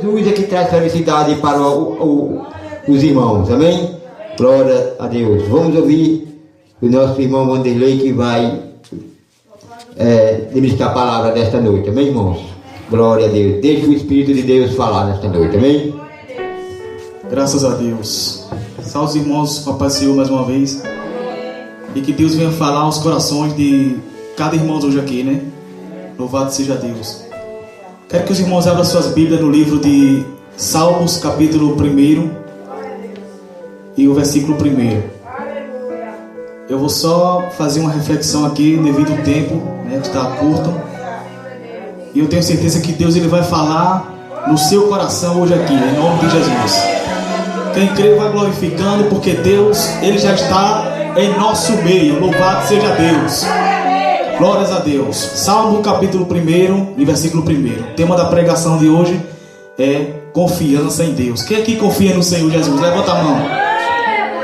Jesus é que traz felicidade para os irmãos, amém? Glória a Deus. Vamos ouvir o nosso irmão Wanderlei, que vai ministrar a palavra desta noite, amém, irmãos? Glória a Deus. Deixa o Espírito de Deus falar nesta noite, amém? Graças a Deus. Salve os irmãos com a paz do Senhor mais uma vez. E que Deus venha falar aos corações de cada irmão hoje aqui, né? Louvado seja Deus. Quero que os irmãos abram suas Bíblias no livro de Salmos, capítulo 1 e o versículo 1. Eu vou só fazer uma reflexão aqui devido ao tempo, né, que está curto. E eu tenho certeza que Deus ele vai falar no seu coração hoje aqui, em nome de Jesus. Quem crê vai glorificando, porque Deus ele já está em nosso meio. Louvado seja Deus. Glórias a Deus. Salmo capítulo 1 e versículo 1. O tema da pregação de hoje é confiança em Deus. Quem aqui confia no Senhor Jesus? Levanta a mão.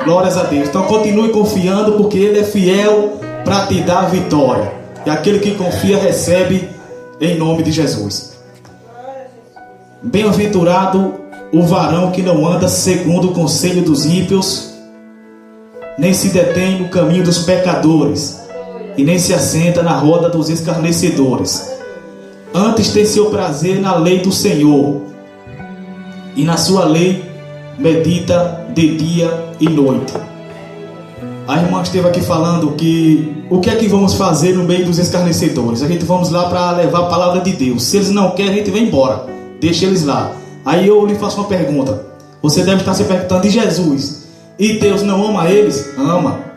Glórias a Deus. Então continue confiando, porque Ele é fiel para te dar a vitória. E aquele que confia recebe em nome de Jesus. Bem-aventurado o varão que não anda segundo o conselho dos ímpios, nem se detém no caminho dos pecadores, e nem se assenta na roda dos escarnecedores. Antes tem seu prazer na lei do Senhor, e na sua lei medita de dia e noite. A irmã esteve aqui falando que o que é que vamos fazer no meio dos escarnecedores? A gente vamos lá para levar a palavra de Deus. Se eles não querem, a gente vem embora, deixa eles lá. Aí eu lhe faço uma pergunta. Você deve estar se perguntando: e Jesus? E Deus não ama eles? Ama.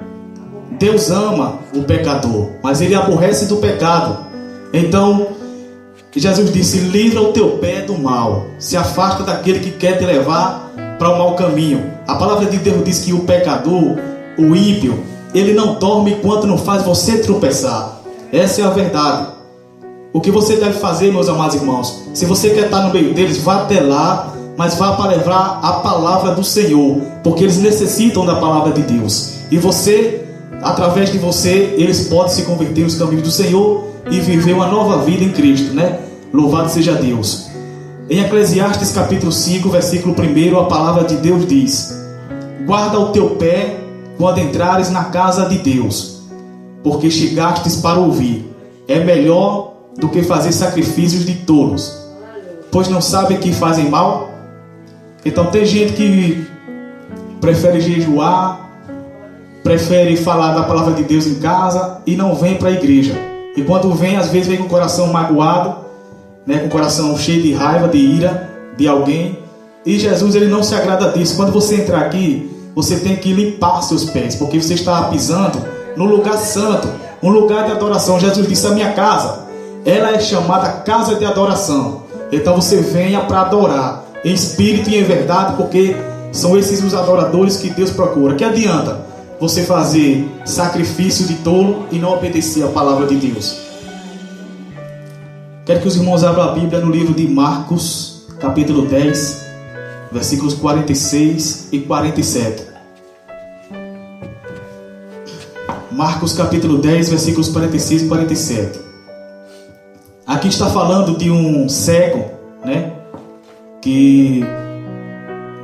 Deus ama o pecador, mas Ele aborrece do pecado. Então Jesus disse: livra o teu pé do mal, se afasta daquele que quer te levar para o mau caminho. A palavra de Deus diz que o pecador, o ímpio, ele não dorme enquanto não faz você tropeçar. Essa é a verdade. O que você deve fazer, meus amados irmãos, se você quer estar no meio deles, vá até lá, mas vá para levar a palavra do Senhor, porque eles necessitam da palavra de Deus. E você, através de você, eles podem se converter nos caminhos do Senhor e viver uma nova vida em Cristo, né? Louvado seja Deus. Em Eclesiastes capítulo 5, versículo 1, a palavra de Deus diz: guarda o teu pé quando entrares na casa de Deus, porque chegastes para ouvir. É melhor do que fazer sacrifícios de tolos, pois não sabem que fazem mal. Então tem gente que prefere jejuar, prefere falar da palavra de Deus em casa e não vem para a igreja. E quando vem, às vezes vem com o coração magoado, né, com o coração cheio de raiva, de ira de alguém. E Jesus ele não se agrada disso. Quando você entrar aqui, você tem que limpar seus pés, porque você está pisando no lugar santo, um lugar de adoração. Jesus disse: a minha casa, ela é chamada casa de adoração. Então você venha para adorar em espírito e em verdade, porque são esses os adoradores que Deus procura. Que adianta você fazer sacrifício de tolo e não obedecer a palavra de Deus? Quero que os irmãos abram a Bíblia no livro de Marcos, capítulo 10, versículos 46 e 47. Marcos capítulo 10, versículos 46 e 47. Aqui está falando de um cego, né? Que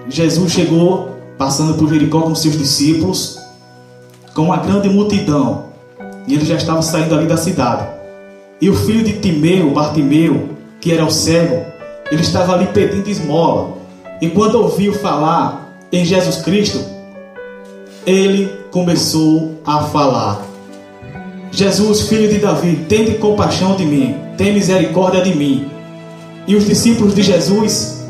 Jesus chegou passando por Jericó com seus discípulos, com uma grande multidão, e ele já estava saindo ali da cidade. E o filho de Timeu, Bartimeu, que era o cego, ele estava ali pedindo esmola. E quando ouviu falar em Jesus Cristo, ele começou a falar: Jesus, filho de Davi, tende compaixão de mim, tem misericórdia de mim. E os discípulos de Jesus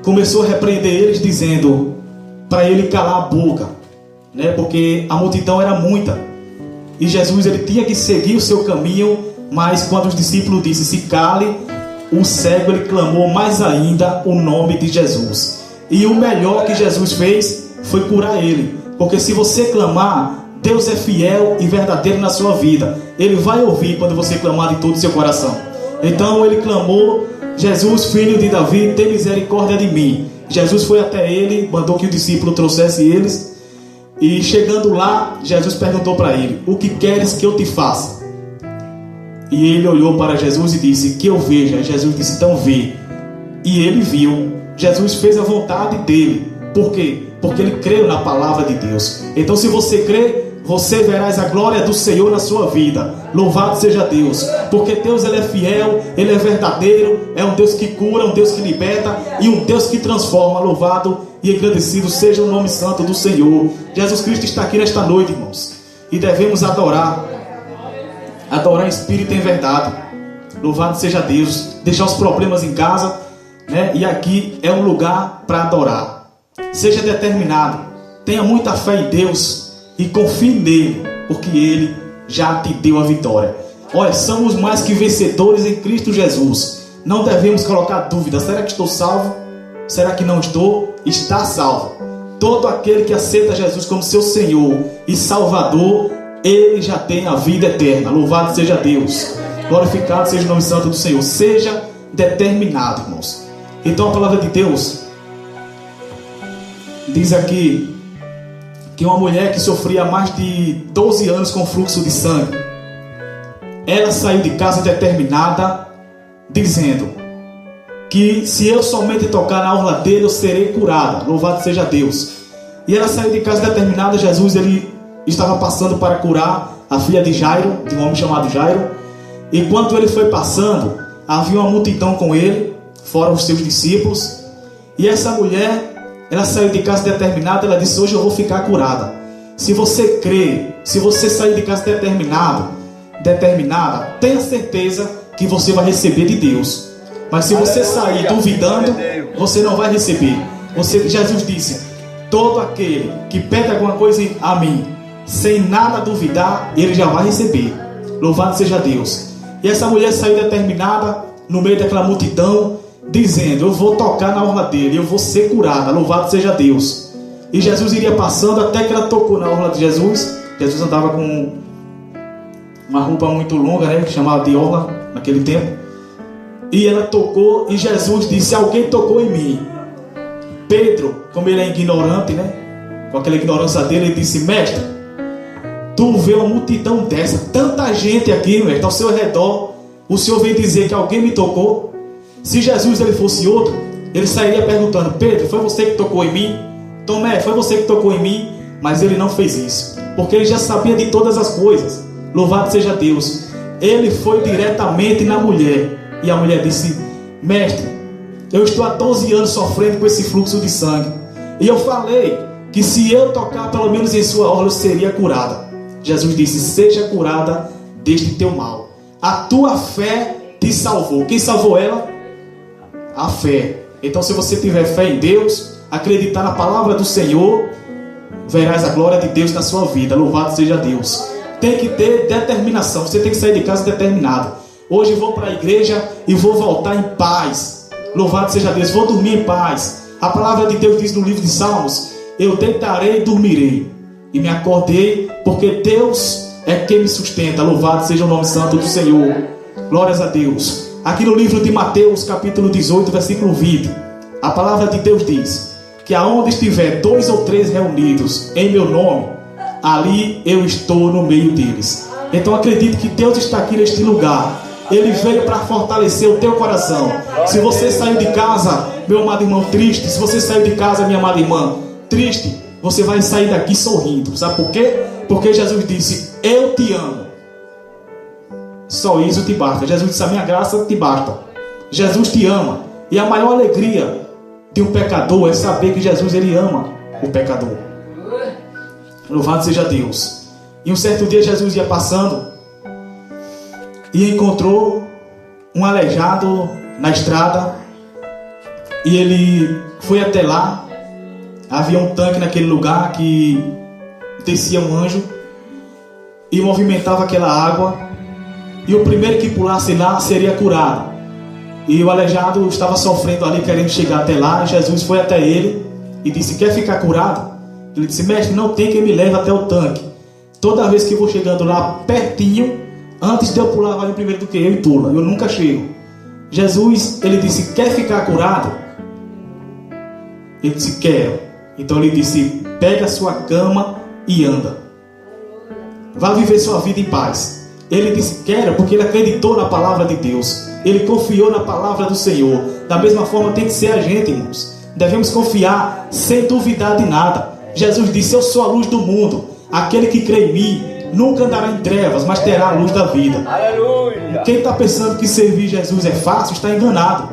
começou a repreender eles, dizendo para ele calar a boca, né? Porque a multidão era muita e Jesus ele tinha que seguir o seu caminho. Mas quando os discípulos disseram: se cale, o cego ele clamou mais ainda o nome de Jesus. E o melhor que Jesus fez foi curar ele, porque se você clamar, Deus é fiel e verdadeiro na sua vida. Ele vai ouvir quando você clamar de todo o seu coração. Então ele clamou: Jesus, filho de Davi, tem misericórdia de mim. Jesus foi até ele, mandou que o discípulo trouxesse eles. E chegando lá, Jesus perguntou para ele: o que queres que eu te faça? E ele olhou para Jesus e disse: que eu veja. E Jesus disse: então vê. e ele viu. Jesus fez a vontade dele. Por quê? Porque ele creu na palavra de Deus. Então, se você crê, você verás a glória do Senhor na sua vida. Louvado seja Deus. Porque Deus, Ele é fiel, Ele é verdadeiro. É um Deus que cura, um Deus que liberta e um Deus que transforma. Louvado e agradecido seja o nome santo do Senhor. Jesus Cristo está aqui nesta noite, irmãos, e devemos adorar em espírito e em verdade. Louvado seja Deus. Deixar os problemas em casa, né? E aqui é um lugar para adorar. Seja determinado, tenha muita fé em Deus e confie nele, porque Ele já te deu a vitória. Olha, somos mais que vencedores em Cristo Jesus. Não devemos colocar dúvida: será que estou salvo? Será que não estou? Está salvo. Todo aquele que aceita Jesus como seu Senhor e Salvador, ele já tem a vida eterna. Louvado seja Deus. Glorificado seja o nome santo do Senhor. Seja determinado, irmãos. Então a palavra de Deus diz aqui que uma mulher que sofria há mais de 12 anos com fluxo de sangue, ela saiu de casa determinada, dizendo que se eu somente tocar na orla dele, eu serei curada. Louvado seja Deus. E ela saiu de casa determinada. Jesus, ele estava passando para curar a filha de Jairo, de um homem chamado Jairo. Enquanto ele foi passando, havia uma multidão com ele, fora os seus discípulos. E essa mulher, ela saiu de casa determinada. Ela disse: hoje eu vou ficar curada. Se você crê, se você sair de casa determinada, tenha certeza que você vai receber de Deus. Mas se você sair duvidando, você não vai receber. Jesus disse: todo aquele que pede alguma coisa a mim, sem nada duvidar, ele já vai receber. Louvado seja Deus. E essa mulher saiu determinada no meio daquela multidão, dizendo: eu vou tocar na orla dele, eu vou ser curada. Louvado seja Deus. E Jesus iria passando até que ela tocou na orla de Jesus. Jesus andava com uma roupa muito longa, né, que chamava de orla naquele tempo. E ela tocou e Jesus disse: alguém tocou em mim. Pedro, como ele é ignorante, né, com aquela ignorância dele, ele disse: mestre, tu vê uma multidão dessa, tanta gente aqui, mestre, ao seu redor, o Senhor vem dizer que alguém me tocou? Se Jesus ele fosse outro, ele sairia perguntando: Pedro, foi você que tocou em mim? Tomé, foi você que tocou em mim? Mas ele não fez isso, porque ele já sabia de todas as coisas. Louvado seja Deus. Ele foi diretamente na mulher. E a mulher disse: mestre, eu estou há 12 anos sofrendo com esse fluxo de sangue, e eu falei que se eu tocar pelo menos em sua orla, eu seria curada. Jesus disse: seja curada deste teu mal. A tua fé te salvou. Quem salvou ela? A fé. Então, se você tiver fé em Deus, acreditar na palavra do Senhor, verás a glória de Deus na sua vida. Louvado seja Deus. Tem que ter determinação. Você tem que sair de casa determinado. Hoje vou para a igreja e vou voltar em paz. Louvado seja Deus. Vou dormir em paz. A palavra de Deus diz no livro de Salmos: eu deitarei e dormirei, e me acordei, porque Deus é quem me sustenta. Louvado seja o nome santo do Senhor. Glórias a Deus. Aqui no livro de Mateus, capítulo 18, versículo 20, a palavra de Deus diz que aonde estiver 2 ou 3 reunidos em meu nome, ali eu estou no meio deles. Então acredito que Deus está aqui neste lugar. Ele veio para fortalecer o teu coração. Se você saiu de casa, meu amado irmão, triste, se você saiu de casa, minha amada irmã, triste, você vai sair daqui sorrindo. Sabe por quê? Porque Jesus disse: eu te amo. Só isso te basta. Jesus disse: a minha graça te basta. Jesus te ama. E a maior alegria de um pecador é saber que Jesus, ele ama o pecador. Louvado seja Deus. E um certo dia Jesus ia passando e encontrou um aleijado na estrada. E ele foi até lá. Havia um tanque naquele lugar que descia um anjo e movimentava aquela água. E o primeiro que pulasse lá seria curado. E o aleijado estava sofrendo ali, querendo chegar até lá. Jesus foi até ele e disse: quer ficar curado? Ele disse: mestre, não tem quem me leve até o tanque. Toda vez que eu vou chegando lá pertinho, antes de eu pular, vai primeiro do que eu e pula. Eu nunca chego. Jesus, ele disse: quer ficar curado? Ele disse: quero. Então ele disse: pega a sua cama e anda. Vá viver sua vida em paz. Ele disse que era porque ele acreditou na palavra de Deus. Ele confiou na palavra do Senhor. Da mesma forma tem que ser a gente, irmãos. Devemos confiar sem duvidar de nada. Jesus disse: eu sou a luz do mundo. Aquele que crê em mim nunca andará em trevas, mas terá a luz da vida. Aleluia! Quem está pensando que servir Jesus é fácil, está enganado.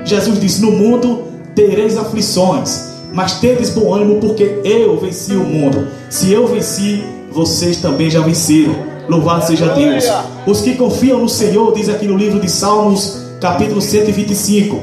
Jesus disse: no mundo tereis aflições, mas tendes bom ânimo, porque eu venci o mundo. Se eu venci, vocês também já venceram. Louvado seja Deus. Os que confiam no Senhor, diz aqui no livro de Salmos, capítulo 125,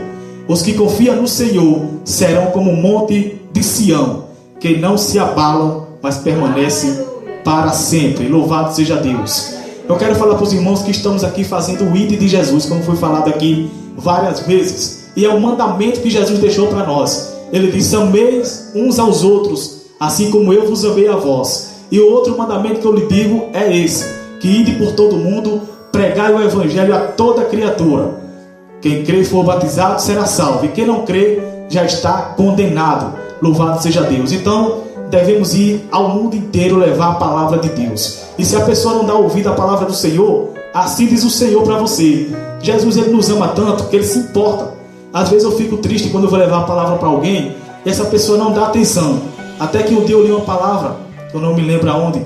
os que confiam no Senhor serão como o monte de Sião, que não se abalam, mas permanecem para sempre. Louvado seja Deus. Eu quero falar para os irmãos que estamos aqui fazendo o ID de Jesus, como foi falado aqui várias vezes, e é o mandamento que Jesus deixou para nós. Ele disse: ameis uns aos outros, assim como eu vos amei a vós. E o outro mandamento que eu lhe digo é esse: que ide por todo mundo, pregai o evangelho a toda criatura. Quem crê e for batizado será salvo, e quem não crê já está condenado. Louvado seja Deus. Então devemos ir ao mundo inteiro levar a palavra de Deus. E se a pessoa não dá ouvido à palavra do Senhor, assim diz o Senhor para você. Jesus, ele nos ama tanto que ele se importa. Às vezes eu fico triste quando eu vou levar a palavra para alguém e essa pessoa não dá atenção. Até que um dia eu li uma palavra, eu não me lembro aonde,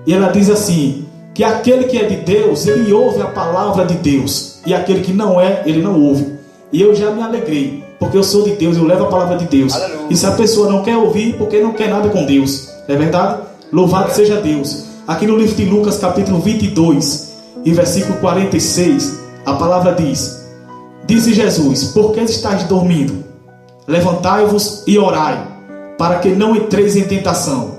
e ela diz assim: que aquele que é de Deus, ele ouve a palavra de Deus, e aquele que não é, ele não ouve. E eu já me alegrei, porque eu sou de Deus, eu levo a palavra de Deus. Aleluia. E se a pessoa não quer ouvir, porque não quer nada com Deus, não é verdade? Louvado seja Deus. Aqui no livro de Lucas, capítulo 22 e versículo 46, a palavra diz: disse Jesus: por que estáis dormindo? Levantai-vos e orai, para que não entreis em tentação.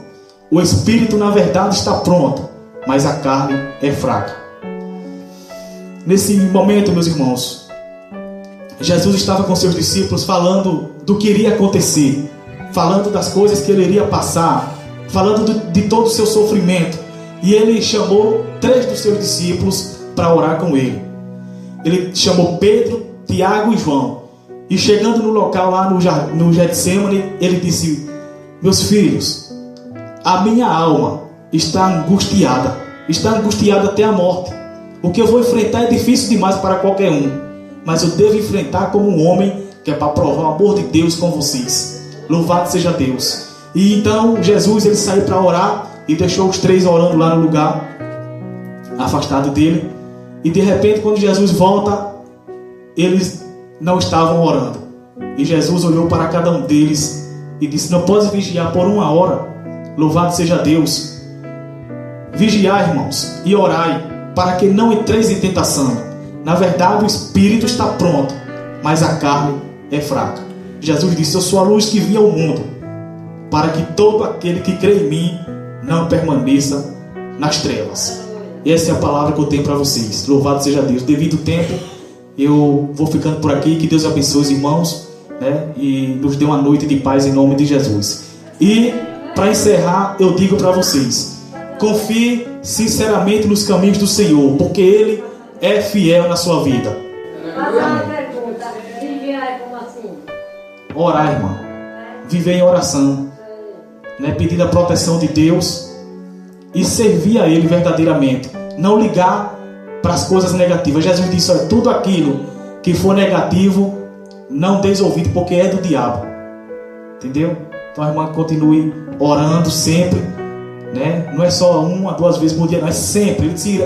O espírito na verdade está pronto, mas a carne é fraca. Nesse momento, meus irmãos, Jesus estava com seus discípulos falando do que iria acontecer, falando das coisas que ele iria passar, falando de todo o seu sofrimento. E ele chamou 3 dos seus discípulos para orar com ele. Ele chamou Pedro, Tiago e João. E chegando no local lá no Getsemane, ele disse: meus filhos, a minha alma está angustiada até a morte. O que eu vou enfrentar é difícil demais para qualquer um, mas eu devo enfrentar como um homem, que é para provar o amor de Deus com vocês. Louvado seja Deus. E então Jesus, ele saiu para orar e deixou os 3 orando lá no lugar afastado dele. E de repente, quando Jesus volta, eles não estavam orando. E Jesus olhou para cada um deles e disse: não pode vigiar por 1 hora. Louvado seja Deus. Vigiai, irmãos, e orai, para que não entreis em tentação. Na verdade, o espírito está pronto, mas a carne é fraca. Jesus disse: eu sou a luz que vim ao mundo, para que todo aquele que crê em mim não permaneça nas trevas. Essa é a palavra que eu tenho para vocês. Louvado seja Deus. Devido ao tempo, eu vou ficando por aqui. Que Deus abençoe os irmãos, né? E nos dê uma noite de paz em nome de Jesus. E para encerrar, eu digo para vocês: confie sinceramente nos caminhos do Senhor, porque Ele é fiel na sua vida. Orar, irmão. Viver em oração, né? Pedir a proteção de Deus e servir a Ele verdadeiramente. Não ligar para as coisas negativas. Jesus disse: olha, tudo aquilo que for negativo, não deis ouvido, porque é do diabo. Entendeu? Então a irmã continue orando sempre, né? Não é só 1 a 2 vezes por dia, não é sempre. Ele disse: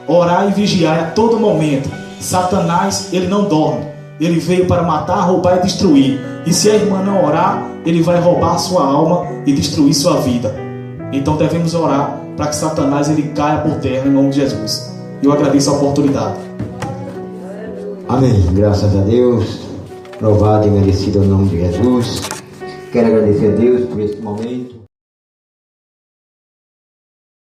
orar e vigiar a todo momento. Satanás, ele não dorme. Ele veio para matar, roubar e destruir. E se a irmã não orar, ele vai roubar a sua alma e destruir sua vida. Então devemos orar para que Satanás ele caia por terra em nome de Jesus. Eu agradeço a oportunidade. Amém. Graças a Deus. Louvado e merecido o nome de Jesus. Quero agradecer a Deus por este momento.